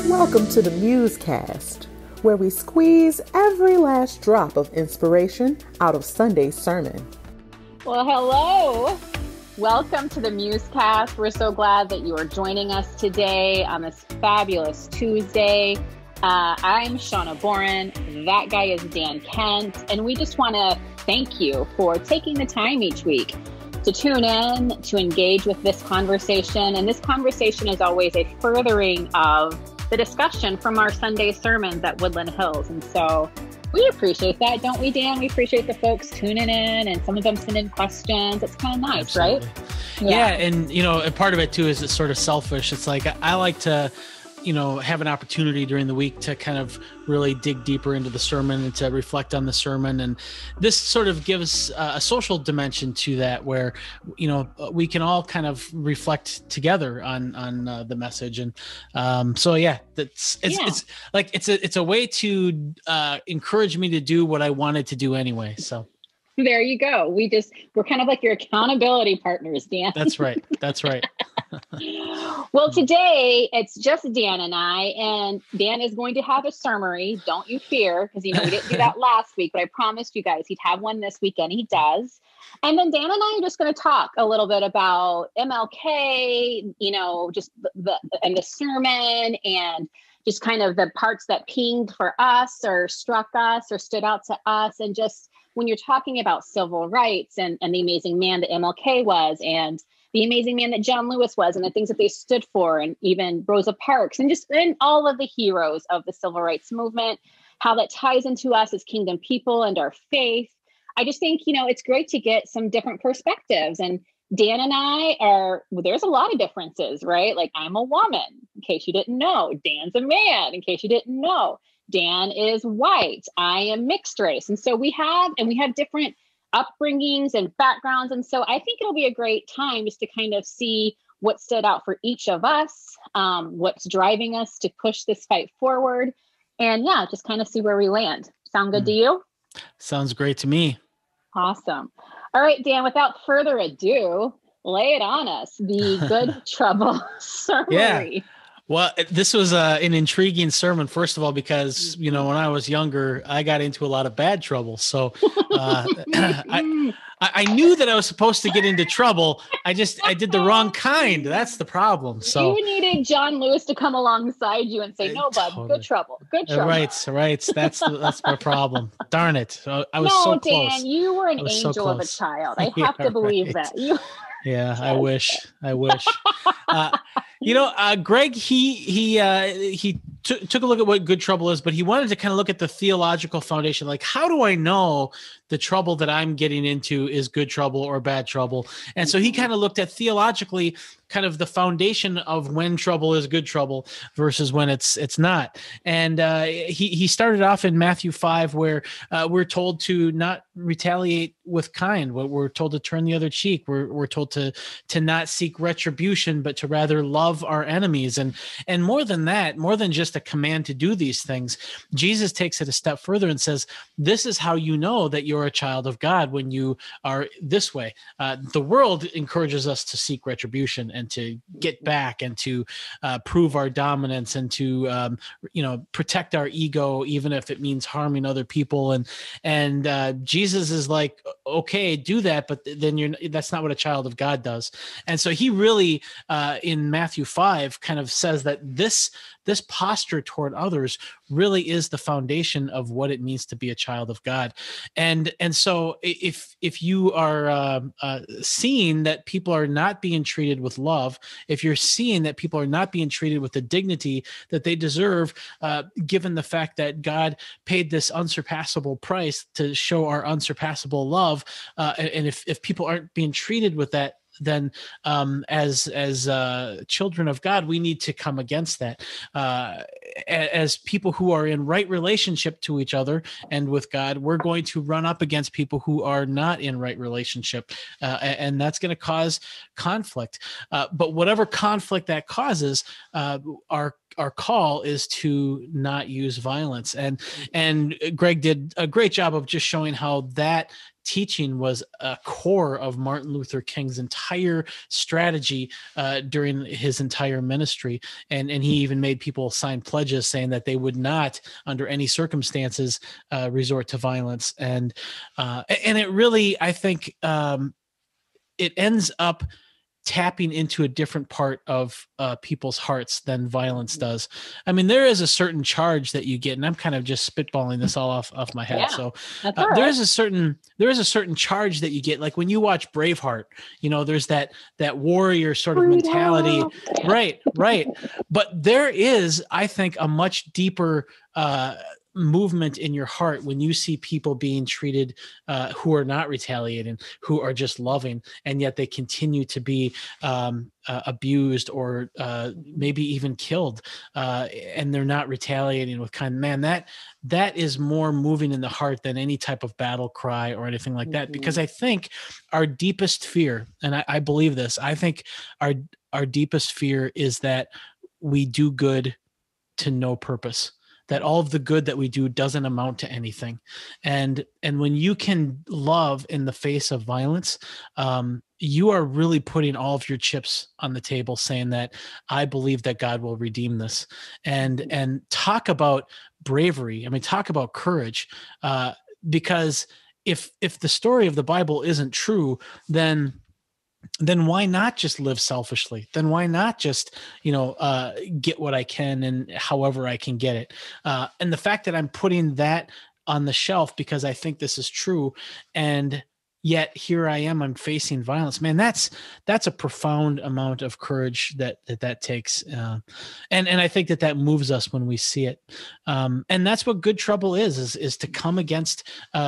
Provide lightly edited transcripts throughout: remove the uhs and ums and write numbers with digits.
Welcome to the MuseCast, where we squeeze every last drop of inspiration out of Sunday's sermon. Well, hello. Welcome to the MuseCast. We're so glad that you are joining us today on this fabulous Tuesday. I'm Shawna Boren. That guy is Dan Kent. And we just want to thank you for taking the time each week to tune in, to engage with this conversation. And this conversation is always a furthering of the discussion from our Sunday sermons at Woodland Hills. And so we appreciate that, don't we, Dan? We appreciate the folks tuning in, and some of them send in questions. It's kind of nice, Absolutely. Right? Yeah. And, and part of it too is it's sort of selfish. It's like, I like to, have an opportunity during the week to kind of really dig deeper into the sermon and to reflect on the sermon. And this sort of gives a social dimension to that where, we can all kind of reflect together on the message. And it's a way to encourage me to do what I wanted to do anyway. So there you go. We're kind of like your accountability partners, Dan. That's right. That's right. Well, today it's just Dan and I, and Dan is going to have a summary. Don't you fear, because we didn't do that last week, but I promised you guys he'd have one this week, and he does. And then Dan and I are just going to talk a little bit about MLK, just the sermon, and just kind of the parts that pinged for us or struck us or stood out to us. And just when you're talking about civil rights and the amazing man that MLK was, and the amazing man that John Lewis was, and the things that they stood for, and even Rosa Parks, and all of the heroes of the civil rights movement, how that ties into us as kingdom people and our faith. I just think, it's great to get some different perspectives. And Dan and I there's a lot of differences, right? Like, I'm a woman, in case you didn't know. Dan's a man, in case you didn't know. Dan is white. I am mixed race. And so we have different upbringings and backgrounds. And so I think it'll be a great time just to kind of see what stood out for each of us, what's driving us to push this fight forward, and just kind of see where we land. Sound good to you? Sounds great to me. Awesome. All right, Dan, without further ado, lay it on us, the Good Trouble summary. Yeah. Well, this was an intriguing sermon, first of all, because, when I was younger, I got into a lot of bad trouble. So I knew that I was supposed to get into trouble. I did the wrong kind. That's the problem. So you needed John Lewis to come alongside you and say, no, bud, totally. Good trouble. Good trouble. Right. That's my problem. Darn it. So I was so close. No, Dan, you were an angel of a child. I have to believe that. Yeah, I wish. Greg, he took a look at what good trouble is, but he wanted to kind of look at the theological foundation. Like, how do I know the trouble that I'm getting into is good trouble or bad trouble? And so he kind of looked at theologically kind of the foundation of when trouble is good trouble versus when it's not. And he started off in Matthew 5, where we're told to not retaliate with kind. We're told to turn the other cheek. We're told to not seek retribution, but to rather love our enemies. And more than that, more than just a command to do these things, Jesus takes it a step further and says, this is how you know that you're a child of God, when you are this way. The world encourages us to seek retribution and to get back and to prove our dominance and to protect our ego, even if it means harming other people. And Jesus is like, okay, do that, but then that's not what a child of God does. And so he really in Matthew 5 kind of says that this posture toward others really is the foundation of what it means to be a child of God. And so if you are seeing that people are not being treated with love, if you're seeing that people are not being treated with the dignity that they deserve, given the fact that God paid this unsurpassable price to show our unsurpassable love, and if people aren't being treated with that, then as children of God, we need to come against that. As people who are in right relationship to each other and with God, we're going to run up against people who are not in right relationship, and that's going to cause conflict. But whatever conflict that causes, our call is to not use violence. And Greg did a great job of just showing how that teaching was a core of Martin Luther King's entire strategy during his entire ministry. And he even made people sign pledges saying that they would not, under any circumstances, resort to violence. And it really, I think, it ends up tapping into a different part of people's hearts than violence does. I mean, there is a certain charge that you get, and I'm kind of just spitballing this all off my head. Yeah, so right. there is a certain charge that you get. Like when you watch Braveheart, there's that warrior sort of mentality. Right. But there is, I think, a much deeper movement in your heart when you see people being treated who are not retaliating, who are just loving, and yet they continue to be abused or maybe even killed, and they're not retaliating with kind. Man, that is more moving in the heart than any type of battle cry or anything like that. Because I think our deepest fear, and I believe this, I think our deepest fear is that we do good to no purpose, that all of the good that we do doesn't amount to anything. And when you can love in the face of violence, you are really putting all of your chips on the table, saying that I believe that God will redeem this. And talk about bravery. I mean, talk about courage, because if the story of the Bible isn't true, then why not just live selfishly? Then why not just, get what I can and however I can get it? And the fact that I'm putting that on the shelf because I think this is true, and yet here I am, I'm facing violence. Man, that's a profound amount of courage that takes. And I think that moves us when we see it. And that's what good trouble is to come against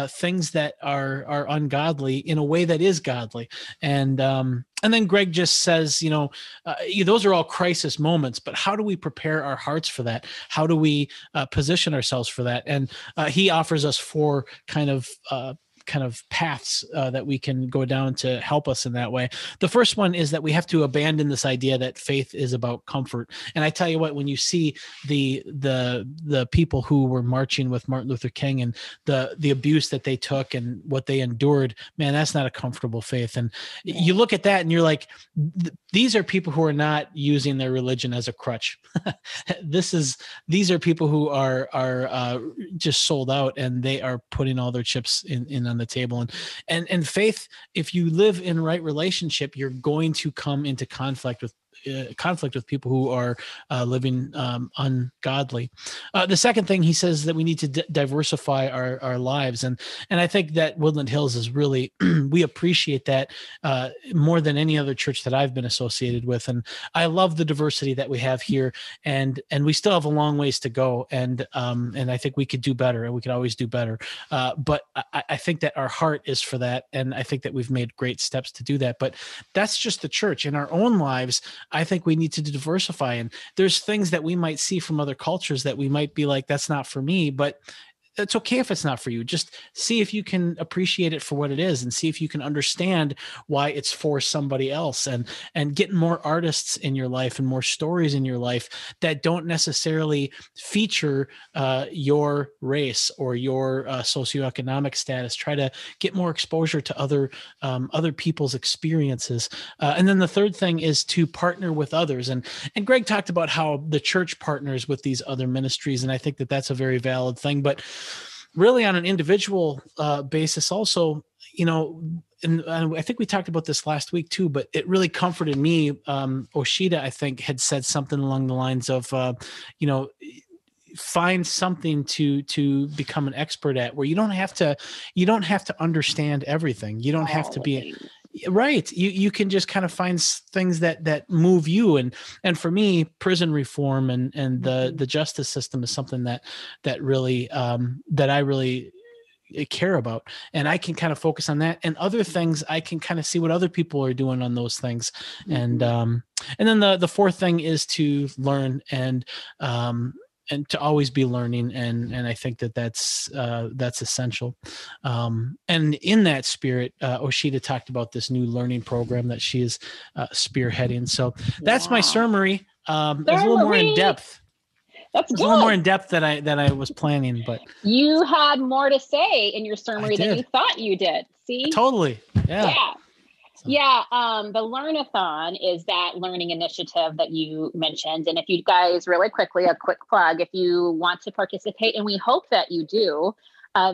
things that are ungodly in a way that is godly. And then Greg just says, those are all crisis moments, but how do we prepare our hearts for that? How do we position ourselves for that? And he offers us 4 kind of paths that we can go down to help us in that way. The first one is that we have to abandon this idea that faith is about comfort. And I tell you what, when you see the people who were marching with Martin Luther King and the abuse that they took and what they endured, man, that's not a comfortable faith. And you look at that and you're like, these are people who are not using their religion as a crutch. These are people who are just sold out, and they are putting all their chips in on the table. And faith, if you live in right relationship, you're going to come into conflict with people who are living ungodly. The second thing he says is that we need to diversify our lives. And I think that Woodland Hills is really, we appreciate that more than any other church that I've been associated with. And I love the diversity that we have here, and we still have a long ways to go. And I think we could do better, and we could always do better. But I think that our heart is for that. And I think that we've made great steps to do that. But that's just the church. In our own lives, I think we need to diversify. And there's things that we might see from other cultures that we might be like, that's not for me, but it's okay if it's not for you. Just see if you can appreciate it for what it is, and see if you can understand why it's for somebody else, and get more artists in your life and more stories in your life that don't necessarily feature your race or your socioeconomic status. Try to get more exposure to other people's experiences. And then the third thing is to partner with others. And Greg talked about how the church partners with these other ministries. And I think that that's a very valid thing, but really on an individual basis also, and I think we talked about this last week too, but it really comforted me. Oshida, I think, had said something along the lines of, find something to become an expert at, where you don't have to understand everything. You don't have to be right. You can just kind of find things that move you. And for me, prison reform and the justice system is something that really, that I really care about, and I can kind of focus on that, and other things I can kind of see what other people are doing on those things. And then the fourth thing is to learn and to always be learning. And I think that's essential. And in that spirit, Oshida talked about this new learning program that she is spearheading. So that's my summary. It's a little more in depth. That's good. A little more in depth than I was planning, but you had more to say in your summary than you thought you did. See? Totally. Yeah. Yeah. Yeah, the Learnathon is that learning initiative that you mentioned. And if you guys, really quickly, a quick plug, if you want to participate, and we hope that you do,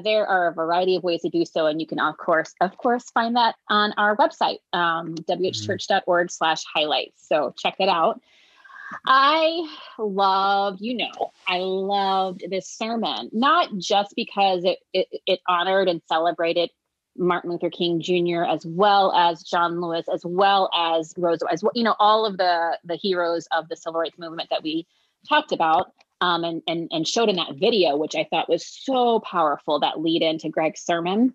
there are a variety of ways to do so. And you can, of course, find that on our website, whchurch.org/highlights. So check it out. I loved this sermon, not just because it honored and celebrated Martin Luther King Jr., as well as John Lewis, as well as Rosa, as well, all of the heroes of the civil rights movement that we talked about, and showed in that video, which I thought was so powerful, that lead into Greg's sermon.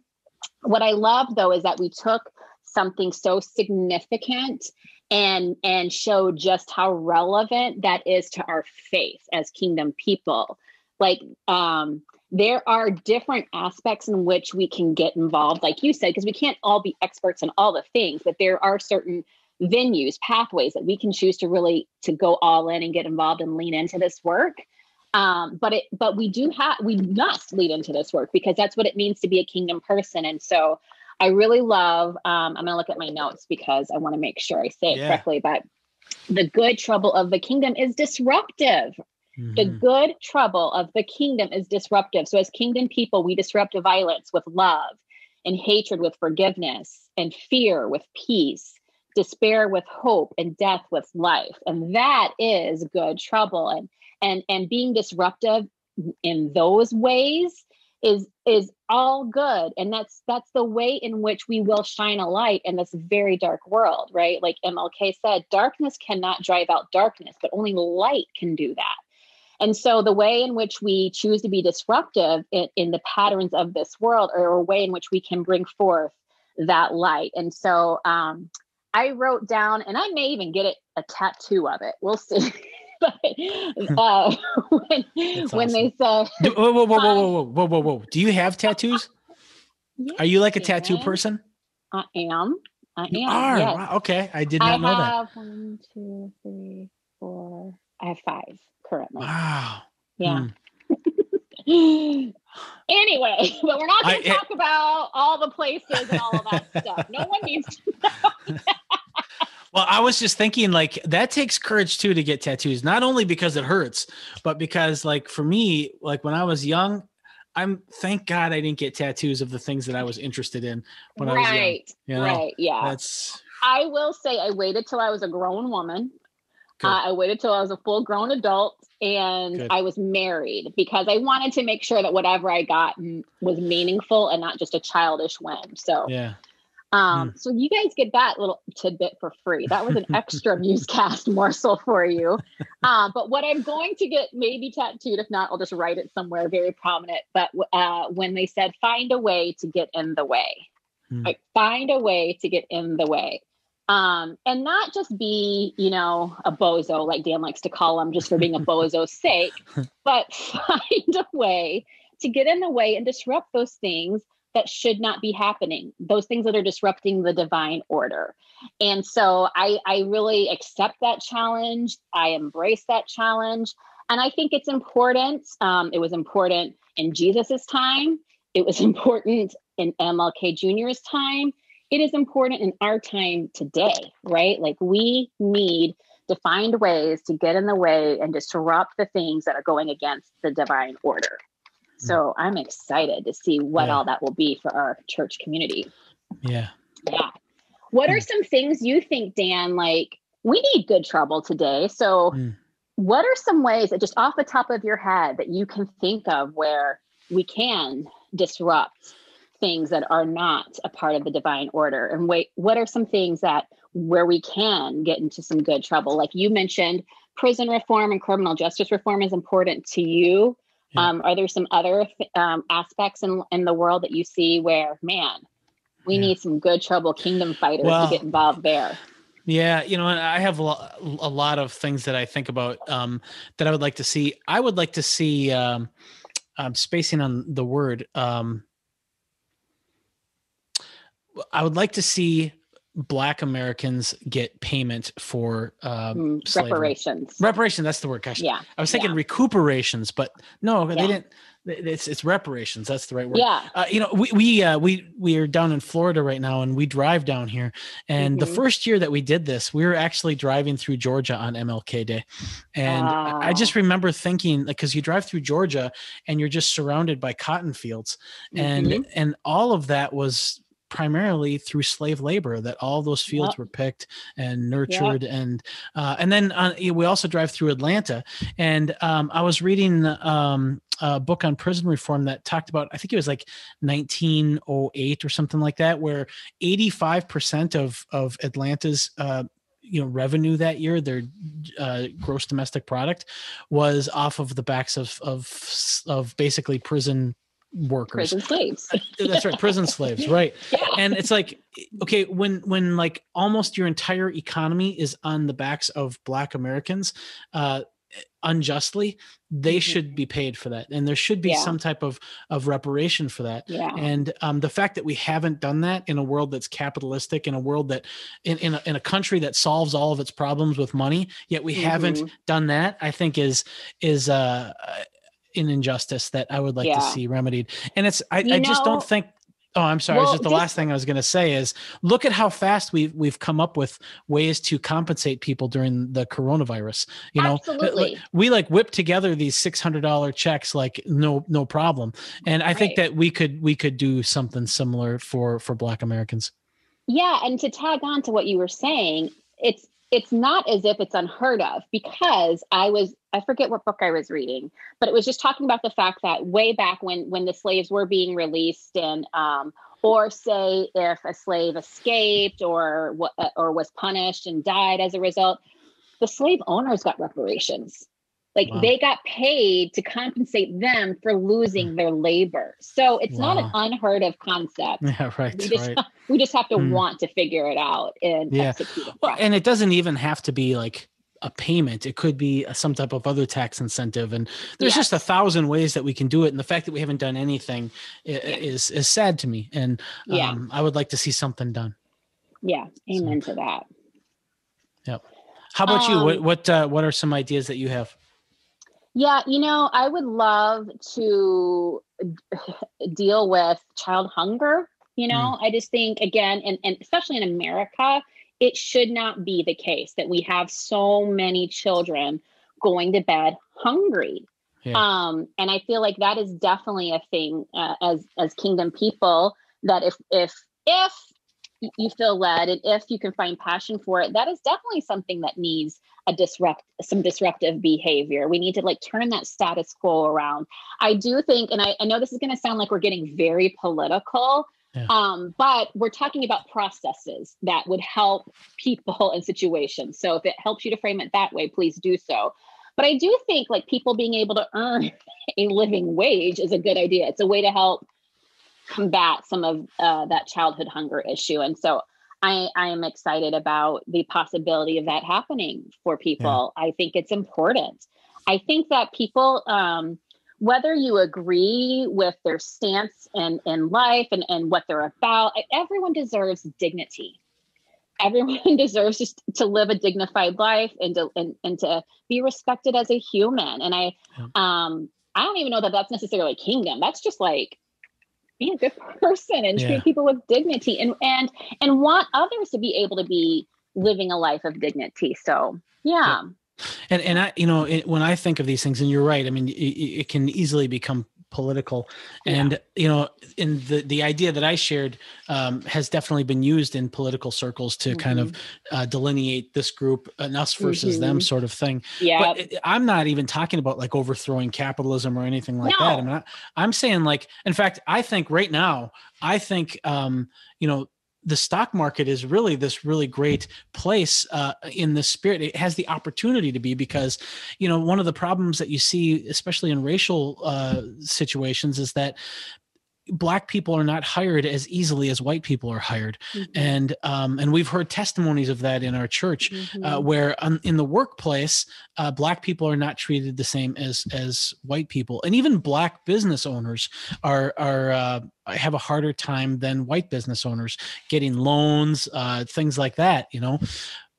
What I love, though, is that we took something so significant and showed just how relevant that is to our faith as kingdom people. Like, there are different aspects in which we can get involved, like you said, because we can't all be experts in all the things, but there are certain venues, pathways that we can choose to go all in and get involved and lean into this work. But we must lean into this work, because that's what it means to be a kingdom person. And so I really love, I'm going to look at my notes because I want to make sure I say it correctly, but the good trouble of the kingdom is disruptive. The good trouble of the kingdom is disruptive. So as kingdom people, we disrupt violence with love, and hatred with forgiveness, and fear with peace, despair with hope, and death with life. And that is good trouble. And being disruptive in those ways is all good. And that's the way in which we will shine a light in this very dark world, right? Like MLK said, darkness cannot drive out darkness, but only light can do that. And so the way in which we choose to be disruptive in the patterns of this world, or a way in which we can bring forth that light. And so I wrote down, and I may even get a tattoo of it. We'll see. But when they say, whoa. Do you have tattoos? Yes, are you like a tattoo person? I am. You are? Yes. Wow, okay. I did not know that. I have 1, 2, 3, 4. I have 5 currently. Wow. Yeah. Anyway, but we're not going to talk about all the places and all of that stuff. No one needs to know. Well, I was just thinking, like, that takes courage too to get tattoos, not only because it hurts, but because, like, for me, like when I was young, thank God I didn't get tattoos of the things that I was interested in when I was young. You know? Right. Yeah. I will say I waited till I was a grown woman. I waited till I was a full grown adult, and I was married, because I wanted to make sure that whatever I got was meaningful and not just a childish whim. So, so you guys get that little tidbit for free. That was an extra MuseCast morsel for you. But what I'm going to get maybe tattooed, if not, I'll just write it somewhere very prominent. But when they said, find a way to get in the way, like find a way to get in the way. And not just be, a bozo, like Dan likes to call them, just for being a bozo's sake, but find a way to get in the way and disrupt those things that should not be happening, those things that are disrupting the divine order. And so I really accept that challenge. I embrace that challenge. And I think it's important. It was important in Jesus's time. It was important in MLK Jr.'s time. It is important in our time today, right? Like, we need to find ways to get in the way and disrupt the things that are going against the divine order. So I'm excited to see what all that will be for our church community. Yeah. What are some things you think, Dan, like, we need good trouble today? So what are some ways that, just off the top of your head, that you can think of where we can disrupt things that are not a part of the divine order? And what are some things where we can get into some good trouble? Like you mentioned, prison reform and criminal justice reform is important to you. Are there some other aspects in the world that you see where, man, we need some good trouble kingdom fighters to get involved there? Yeah, I have a lot of things that I think about that I would like to see. I would like to see, spacing on the word, I would like to see Black Americans get payment for reparations. Reparations, that's the word. Gosh, I was thinking recuperations, but no, they didn't. It's reparations. That's the right word. Yeah. We are down in Florida right now, and we drive down here. And the first year that we did this, we were actually driving through Georgia on MLK Day, and I just remember thinking, like, because you drive through Georgia and you're just surrounded by cotton fields, and all of that was primarily through slave labor, that all those fields were picked and nurtured. And then we also drive through Atlanta, and I was reading a book on prison reform that talked about, I think it was like 1908 or something like that, where 85% of Atlanta's revenue that year, their gross domestic product, was off of the backs of basically prison workers, prison slaves. That's right, prison slaves, right? Yeah. And it's like, okay, when like almost your entire economy is on the backs of Black Americans, unjustly, they should be paid for that, and there should be some type of reparation for that. Yeah. And the fact that we haven't done that in a world that's capitalistic, in a world that in a country that solves all of its problems with money, yet we haven't done that, I think is an injustice that I would like to see remedied. And it's I just don't think. Oh, I'm sorry. Well, the last thing I was going to say is, look at how fast we've come up with ways to compensate people during the coronavirus. Absolutely. We like whip together these $600 checks like no problem. And I think that we could do something similar for Black Americans. Yeah, and to tag on to what you were saying, it's not as if it's unheard of, because I forget what book I was reading, but it was just talking about the fact that way back when the slaves were being released, and or say if a slave escaped or was punished and died as a result, the slave owners got reparations. Like they got paid to compensate them for losing their labor. So it's not an unheard of concept. Yeah, right. We just have to want to figure it out and execute it. Well, and it doesn't even have to be like a payment. It could be some type of other tax incentive. And there's just 1,000 ways that we can do it. And the fact that we haven't done anything is sad to me. And I would like to see something done. Yeah. Amen to that. Yep. How about you? What are some ideas that you have? Yeah, I would love to deal with child hunger. I just think, again, and especially in America, it should not be the case that we have so many children going to bed hungry. Yeah. And I feel like that is definitely a thing as kingdom people, that if you feel led and if you can find passion for it, that is definitely something that needs some disruptive behavior. We need to like turn that status quo around. I do think, and I know this is going to sound like we're getting very political, but we're talking about processes that would help people in situations. So if it helps you to frame it that way, please do so. But I do think like people being able to earn a living wage is a good idea. It's a way to help combat some of that childhood hunger issue. And so I am excited about the possibility of that happening for people. Yeah. I think it's important. I think that people, whether you agree with their stance in life and what they're about, everyone deserves dignity. Everyone deserves just to live a dignified life and to be respected as a human. And I don't even know that that's necessarily kingdom. That's just like be a good person and treat people with dignity and want others to be able to be living a life of dignity. So, yeah. And I, when I think of these things, and you're right, I mean, it can easily become political. And, in the idea that I shared has definitely been used in political circles to kind of delineate this group and us versus them sort of thing. Yeah. But I'm not even talking about like overthrowing capitalism or anything like that. I mean, I'm saying like, in fact, I think right now, the stock market is really this really great place in the spirit. It has the opportunity to be, because, one of the problems that you see, especially in racial situations, is that Black people are not hired as easily as white people are hired. And we've heard testimonies of that in our church, where in the workplace, Black people are not treated the same as white people. And even Black business owners have a harder time than white business owners getting loans, things like that,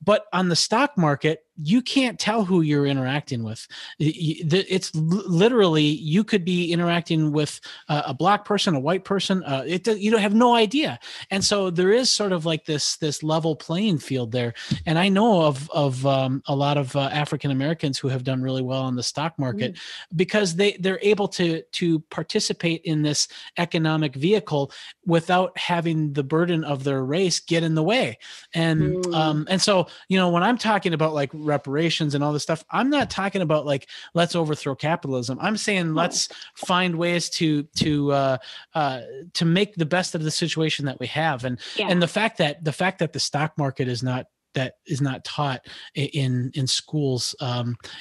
But on the stock market, you can't tell who you're interacting with. It's literally, you could be interacting with a black person, a white person. You don't have no idea. And so there is sort of like this level playing field there. And I know of a lot of African Americans who have done really well on the stock market because they're able to participate in this economic vehicle without having the burden of their race get in the way. And so, when I'm talking about like reparations and all this stuff, I'm not talking about like, let's overthrow capitalism. I'm saying let's find ways to make the best of the situation that we have. And the fact that the stock market is not taught in schools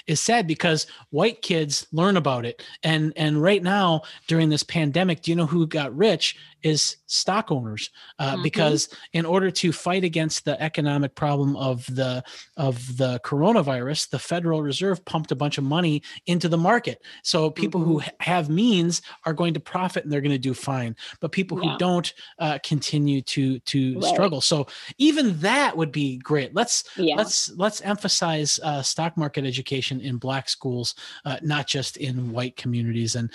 is sad, because white kids learn about it. And right now during this pandemic, do you know who got rich? Is stock owners, because in order to fight against the economic problem of the coronavirus, the Federal Reserve pumped a bunch of money into the market. So people who have means are going to profit and they're going to do fine, but people who don't continue to struggle. So even that would be great. Let's emphasize stock market education in Black schools, not just in white communities, and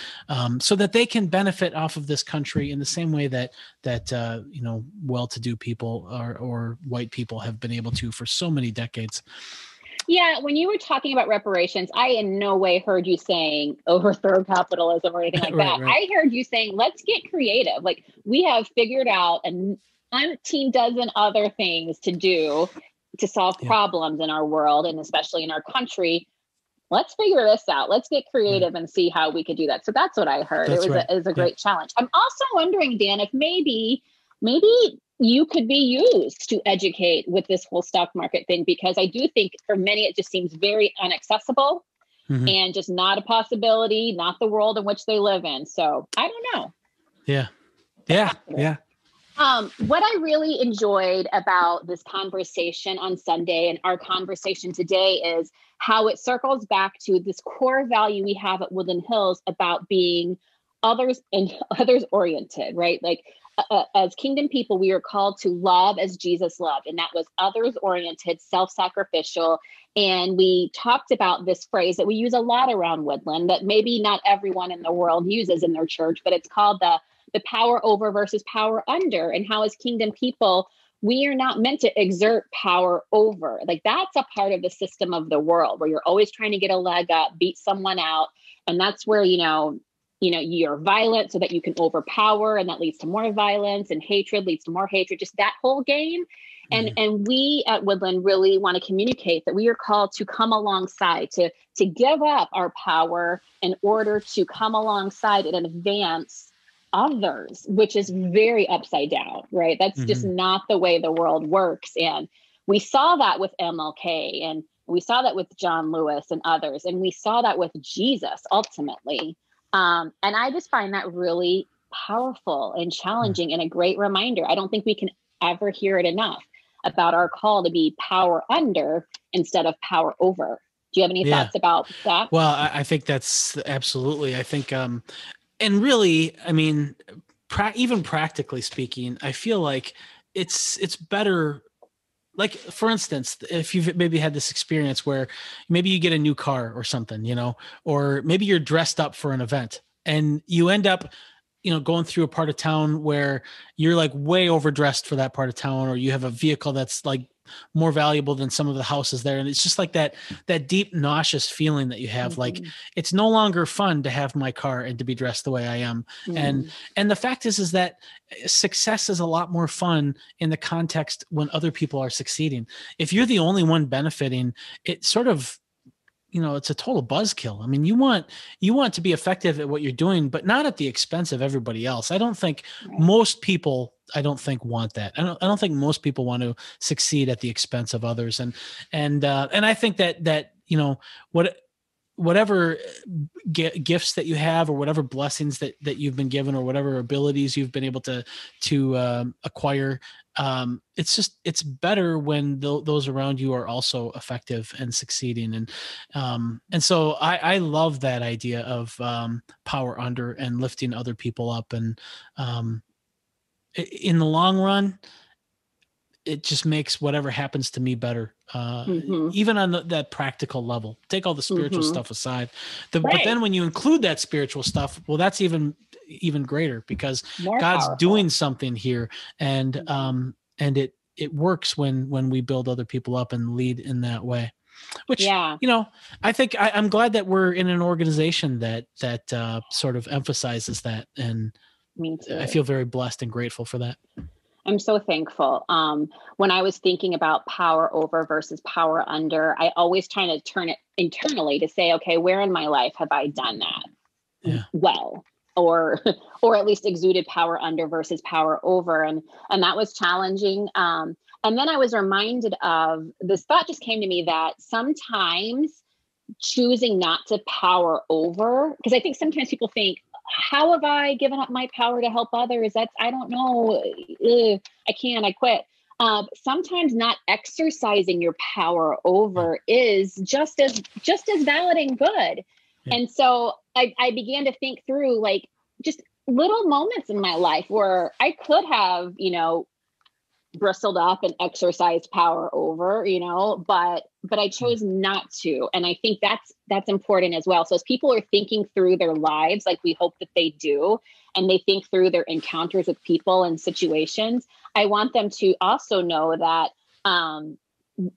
so that they can benefit off of this country in the same way that well-to-do people or white people have been able to for so many decades. Yeah, when you were talking about reparations, I in no way heard you saying overthrow capitalism or anything like that. I heard you saying, let's get creative. Like, we have figured out an umpteen dozen other things to do to solve problems in our world, and especially in our country. Let's figure this out. Let's get creative and see how we could do that. So that's what I heard. It was a great challenge. I'm also wondering, Dan, if maybe you could be used to educate with this whole stock market thing, because I do think for many, it just seems very inaccessible and just not a possibility, not the world in which they live in. So I don't know. Yeah. What I really enjoyed about this conversation on Sunday and our conversation today is how it circles back to this core value we have at Woodland Hills about being others and others oriented, right? Like as kingdom people, we are called to love as Jesus loved, and that was others oriented, self-sacrificial. And we talked about this phrase that we use a lot around Woodland that maybe not everyone in the world uses in their church, but it's called the power over versus power under, and how as kingdom people, we are not meant to exert power over. Like, that's a part of the system of the world where you're always trying to get a leg up, beat someone out. And that's where, you're violent so that you can overpower, and that leads to more violence, and hatred leads to more hatred, just that whole game. And we at Woodland really want to communicate that we are called to come alongside, to give up our power in order to come alongside and advance others, which is very upside down, right? That's just not the way the world works. And we saw that with MLK, and we saw that with John Lewis and others, and we saw that with Jesus ultimately. And I just find that really powerful and challenging and a great reminder. I don't think we can ever hear it enough about our call to be power under instead of power over. Do you have any thoughts about that? Well, I think that's absolutely, I think, and really, I mean, even practically speaking, I feel like it's better. Like, for instance, if you've maybe had this experience where maybe you get a new car or something, or maybe you're dressed up for an event and you end up, going through a part of town where you're like way overdressed for that part of town, or you have a vehicle that's like more valuable than some of the houses there. And it's just like that deep nauseous feeling that you have, like it's no longer fun to have my car and to be dressed the way I am. And the fact is that success is a lot more fun in the context when other people are succeeding. If you're the only one benefiting, it sort of, it's a total buzzkill. I mean, you want to be effective at what you're doing, but not at the expense of everybody else. I don't think most people, want that. I don't think most people want to succeed at the expense of others. And I think that whatever gifts that you have, or whatever blessings that you've been given, or whatever abilities you've been able to acquire, it's better when those around you are also effective and succeeding. And so I love that idea of power under and lifting other people up. And in the long run, it just makes whatever happens to me better, even on that practical level. Take all the spiritual stuff aside. But then when you include that spiritual stuff, well, that's even greater, because More God's powerful. doing something here, and it works when we build other people up and lead in that way. Which, I think I'm glad that we're in an organization that sort of emphasizes that, and Me too. I feel very blessed and grateful for that. I'm so thankful. When I was thinking about power over versus power under, I always try to turn it internally to say, okay, where in my life have I done that well, or at least exuded power under versus power over, and that was challenging. And then I was reminded of this thought just came to me that sometimes choosing not to power over, because I think sometimes people think, how have I given up my power to help others? I don't know. I quit. Sometimes not exercising your power over is just as valid and good. Yeah. And so I began to think through like just little moments in my life where I could have, bristled up and exercised power over, but I chose not to. And I think that's important as well. So as people are thinking through their lives, like we hope that they do, and they think through their encounters with people and situations, I want them to also know that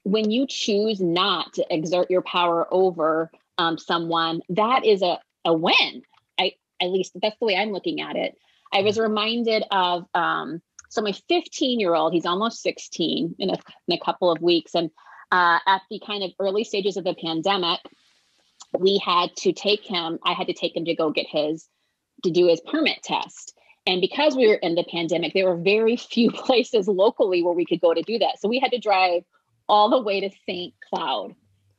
when you choose not to exert your power over someone, that is a win. At least that's the way I'm looking at it. I was reminded of, so my 15-year-old, he's almost 16 in a couple of weeks. And at the kind of early stages of the pandemic, I had to take him to go to do his permit test. And because we were in the pandemic, there were very few places locally where we could go to do that. So we had to drive all the way to St. Cloud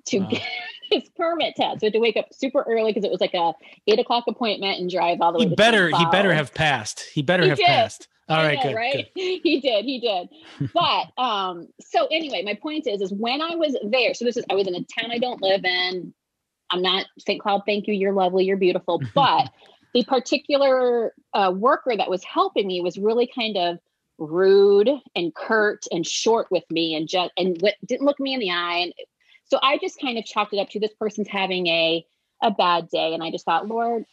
to get his permit test. We had to wake up super early because it was like a 8:00 appointment and drive all the way to St. Cloud. He better have passed. Passed. All right, good. Right? Good. He did. But so anyway, my point is when I was there, I was in a town I don't live in. I'm not St. Cloud. Thank you. You're lovely. You're beautiful. But the particular worker that was helping me was really kind of rude and curt and short with me, and didn't look me in the eye. And so I just kind of chalked it up to this person's having a bad day. And I just thought, Lord,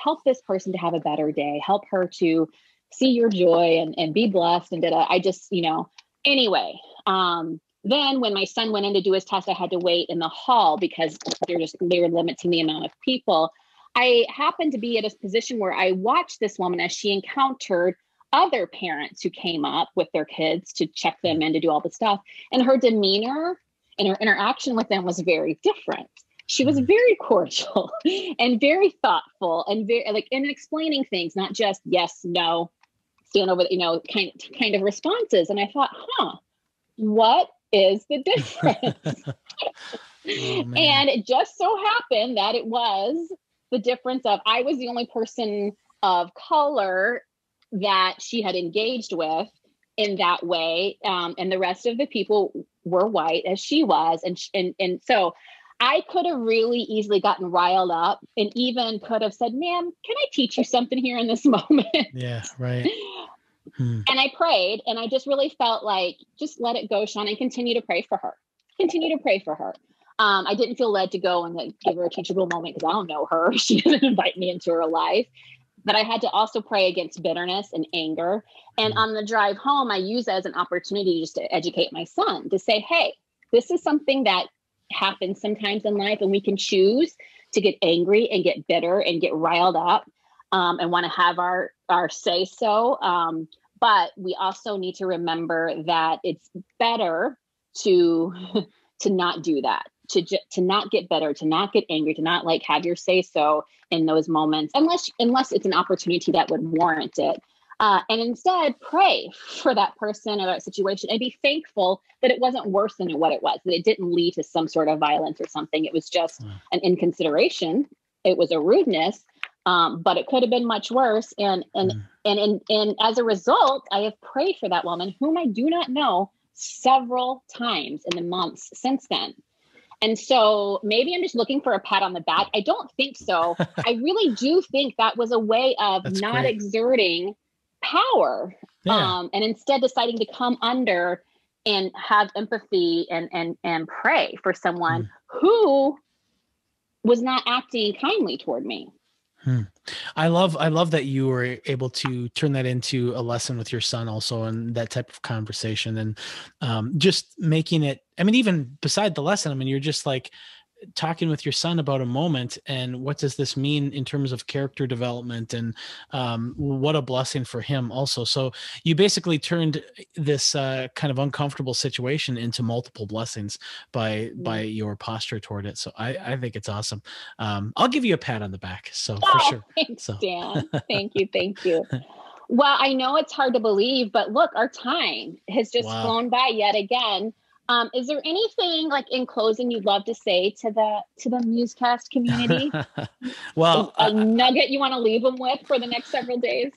help this person to have a better day. Help her to see your joy and be blessed. And I just, anyway, then when my son went in to do his test, I had to wait in the hall because they were limiting the amount of people. I happened to be at a position where I watched this woman as she encountered other parents who came up with their kids to check them in to do all the stuff. And her demeanor and her interaction with them was very different. She was very cordial and very thoughtful and very in explaining things, not just yes, no, stand over, kind of responses. And I thought, what is the difference? And it just so happened that it was the difference of I was the only person of color that she had engaged with in that way. And the rest of the people were white as she was. And so I could have really easily gotten riled up and even could have said, ma'am, can I teach you something here in this moment? Yeah, right. And I prayed, and I just really felt like, just let it go, Shawna, and continue to pray for her. I didn't feel led to go and give her a teachable moment because I don't know her. She didn't invite me into her life. But I had to also pray against bitterness and anger. And on the drive home, I used it as an opportunity just to educate my son, to say, hey, this is something that happens sometimes in life, and we can choose to get angry and get bitter and get riled up and want to have our say so. But we also need to remember that it's better to not do that, to not get bitter, to not get angry, to not have your say so in those moments, unless it's an opportunity that would warrant it. And instead pray for that person or that situation and be thankful that it wasn't worse than what it was, that it didn't lead to some sort of violence or something. It was just an inconsideration. It was a rudeness, but it could have been much worse. And as a result, I have prayed for that woman whom I do not know several times in the months since then. And so maybe I'm just looking for a pat on the back. I don't think so. I really do think that was a way of not exerting power, and instead deciding to come under and have empathy and pray for someone who was not acting kindly toward me. I love that you were able to turn that into a lesson with your son also, and that type of conversation, and just making it, I mean, even beside the lesson, I mean, you're just like talking with your son about a moment and what does this mean in terms of character development, and what a blessing for him also. So you basically turned this kind of uncomfortable situation into multiple blessings by your posture toward it. So I think it's awesome. I'll give you a pat on the back. So for sure. Thanks, so. Dan. Thank you. Well, I know it's hard to believe, but look, our time has just flown by yet again. Is there anything like in closing you'd love to say to the MuseCast community? Well, a nugget you want to leave them with for the next several days?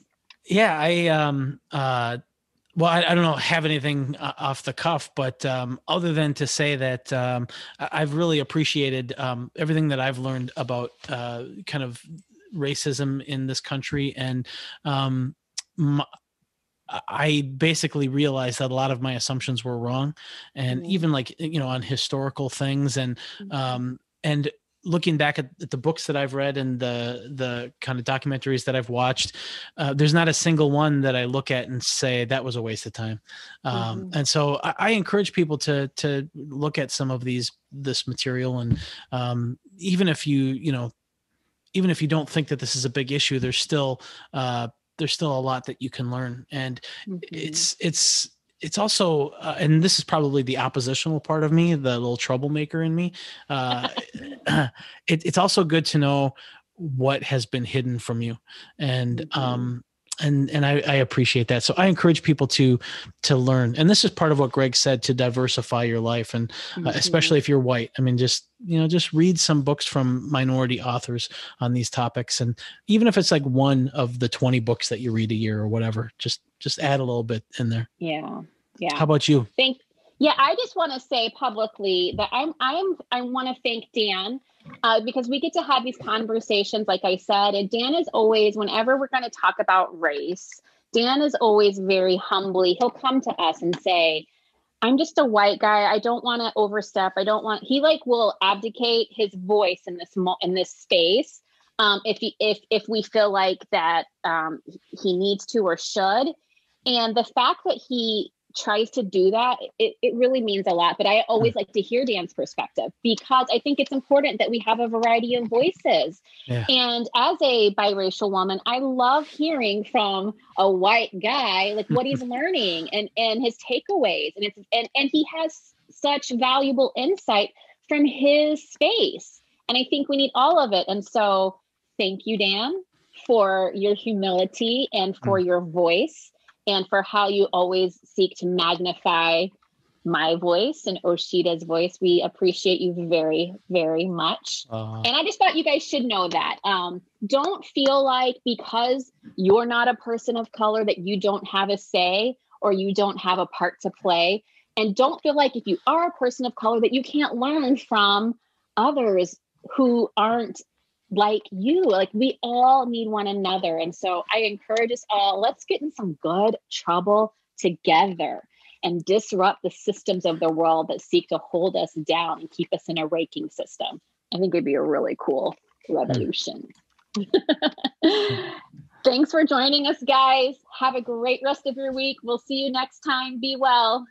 Yeah, I don't know, have anything off the cuff, but other than to say that I've really appreciated everything that I've learned about kind of racism in this country, and I basically realized that a lot of my assumptions were wrong, and even like, on historical things, and looking back at the books that I've read and the kind of documentaries that I've watched, there's not a single one that I look at and say that was a waste of time. And so I encourage people to look at some of this material, and even if you don't think that this is a big issue, there's still a lot that you can learn. And it's also, and this is probably the oppositional part of me, the little troublemaker in me. It's also good to know what has been hidden from you. And, and I appreciate that. So I encourage people to learn. And this is part of what Greg said, to diversify your life. And especially if you're white, I mean, just read some books from minority authors on these topics. And even if it's like one of the 20 books that you read a year or whatever, just add a little bit in there. Yeah. How about you? I just want to say publicly that I want to thank Dan, because we get to have these conversations, like I said, and Dan is always, whenever we're going to talk about race, Dan is always very humbly, he'll come to us and say, I'm just a white guy. I don't want to overstep. He will abdicate his voice in this space. If we feel like that, he needs to or should. And the fact that he tries to do that, it really means a lot. But I always like to hear Dan's perspective, because I think it's important that we have a variety of voices. Yeah. And as a biracial woman, I love hearing from a white guy, like what he's learning and his takeaways. And he has such valuable insight from his space. And I think we need all of it. And so thank you, Dan, for your humility and for your voice, and for how you always seek to magnify my voice and Oshida's voice. We appreciate you very, very much. And I just thought you guys should know that. Don't feel like because you're not a person of color that you don't have a say or you don't have a part to play. And don't feel like if you are a person of color that you can't learn from others who aren't like you. Like, we all need one another. And so I encourage us all, let's get in some good trouble together and disrupt the systems of the world that seek to hold us down and keep us in a ranking system. I think it'd be a really cool revolution. Thanks for joining us, guys. Have a great rest of your week. We'll see you next time. Be well.